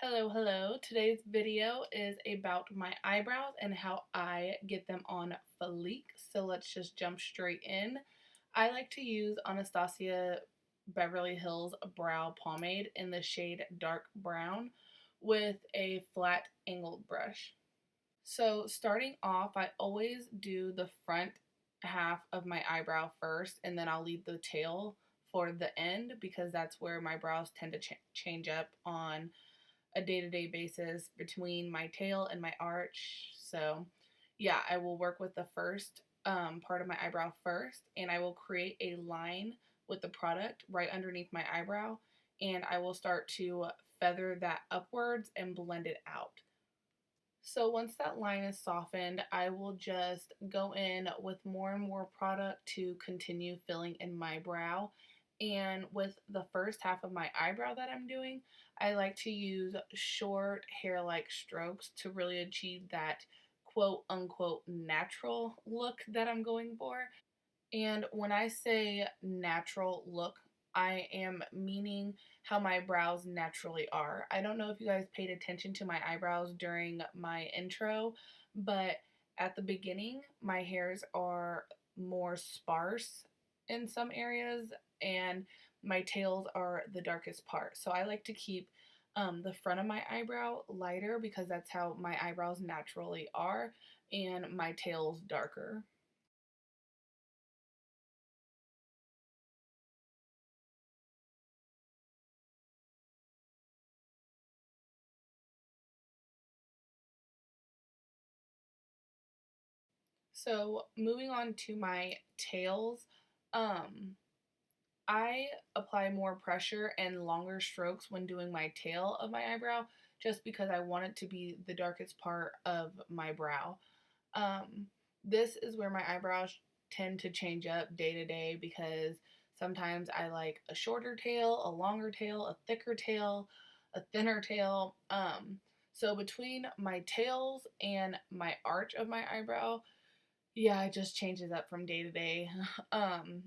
Hello. Today's video is about my eyebrows and how I get them on fleek. So let's just jump straight in. I like to use Anastasia Beverly Hills Brow Pomade in the shade dark brown with a flat angled brush. So starting off, I always do the front half of my eyebrow first, and then I'll leave the tail for the end because that's where my brows tend to change up on a day-to-day basis between my tail and my arch. So yeah, I will work with the first part of my eyebrow first, and I will create a line with the product right underneath my eyebrow, and I will start to feather that upwards and blend it out. So once that line is softened, I will just go in with more and more product to continue filling in my brow. And with the first half of my eyebrow that I'm doing, I like to use short hair-like strokes to really achieve that quote unquote natural look that I'm going for. And when I say natural look, I am meaning how my brows naturally are. I don't know if you guys paid attention to my eyebrows during my intro, but at the beginning, my hairs are more sparse in some areas, and my tails are the darkest part. So I like to keep the front of my eyebrow lighter because that's how my eyebrows naturally are, and my tails darker. So moving on to my tails, um, I apply more pressure and longer strokes when doing my tail of my eyebrow just because I want it to be the darkest part of my brow. Um, this is where my eyebrows tend to change up day to day because sometimes I like a shorter tail, a longer tail, a thicker tail, a thinner tail. So between my tails and my arch of my eyebrow, yeah, it just changes up from day to day. Um,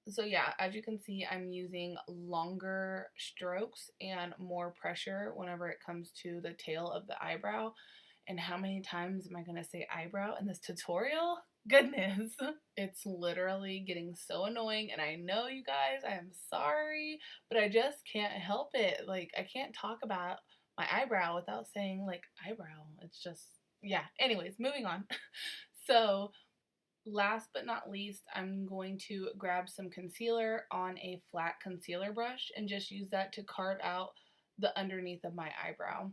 so yeah, as you can see, I'm using longer strokes and more pressure whenever it comes to the tail of the eyebrow. And how many times am I going to say eyebrow in this tutorial? Goodness, it's literally getting so annoying. And I know you guys, I am sorry, but I just can't help it. Like, I can't talk about my eyebrow without saying, like, eyebrow. It's just, yeah. Anyways, moving on. So, last but not least, I'm going to grab some concealer on a flat concealer brush and just use that to carve out the underneath of my eyebrow.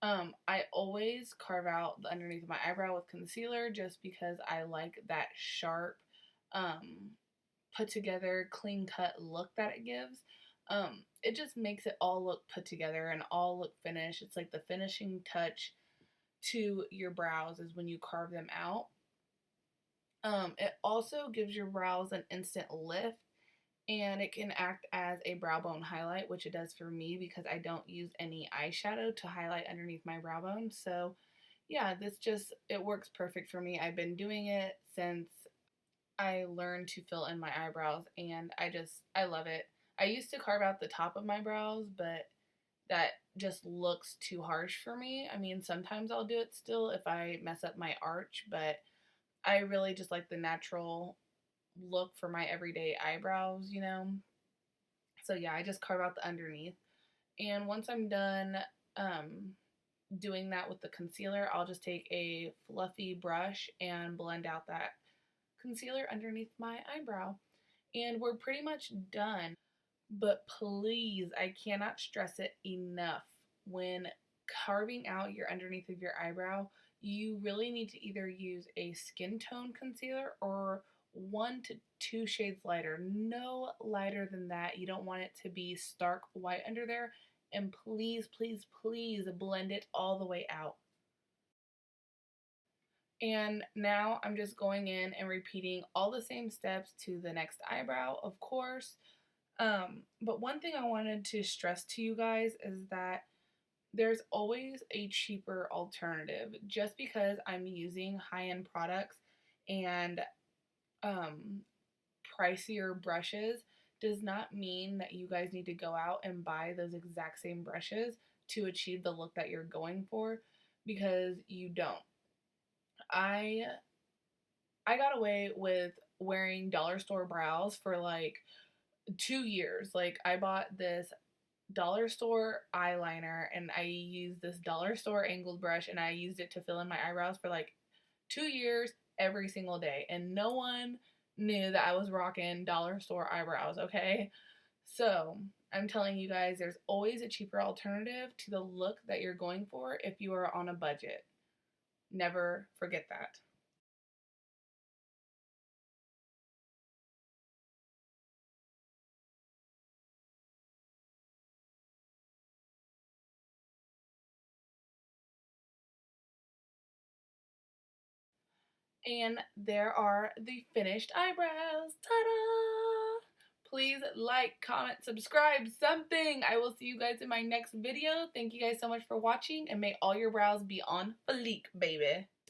I always carve out the underneath of my eyebrow with concealer just because I like that sharp, um, put together, clean cut look that it gives. It just makes it all look put together and all look finished. It's like the finishing touch to your brows is when you carve them out. It also gives your brows an instant lift, and it can act as a brow bone highlight, which it does for me because I don't use any eyeshadow to highlight underneath my brow bone. So yeah, it works perfect for me. I've been doing it since I learned to fill in my eyebrows, and I love it. I used to carve out the top of my brows, but that just looks too harsh for me. I mean, sometimes I'll do it still if I mess up my arch, but I really just like the natural look for my everyday eyebrows. So yeah, I just carve out the underneath. And once I'm done um, doing that with the concealer, I'll just take a fluffy brush and blend out that concealer underneath my eyebrow. And we're pretty much done. But please, I cannot stress it enough. When carving out your underneath of your eyebrow, you really need to either use a skin tone concealer or 1 to 2 shades lighter. No lighter than that. You don't want it to be stark white under there. And please blend it all the way out. And now I'm just going in and repeating all the same steps to the next eyebrow, of course. But one thing I wanted to stress to you guys is that there's always a cheaper alternative. Just because I'm using high-end products and um, pricier brushes does not mean that you guys need to go out and buy those exact same brushes to achieve the look that you're going for, because you don't. I I got away with wearing dollar store brows for like 2 years. Like, I bought this dollar store eyeliner and I used this dollar store angled brush and I used it to fill in my eyebrows for like 2 years every single day. And no one knew that I was rocking dollar store eyebrows, okay? So, I'm telling you guys, there's always a cheaper alternative to the look that you're going for if you are on a budget. Never forget that. And there are the finished eyebrows. Ta-da! Please like, comment, subscribe, something. I will see you guys in my next video. Thank you guys so much for watching, and may all your brows be on fleek, baby.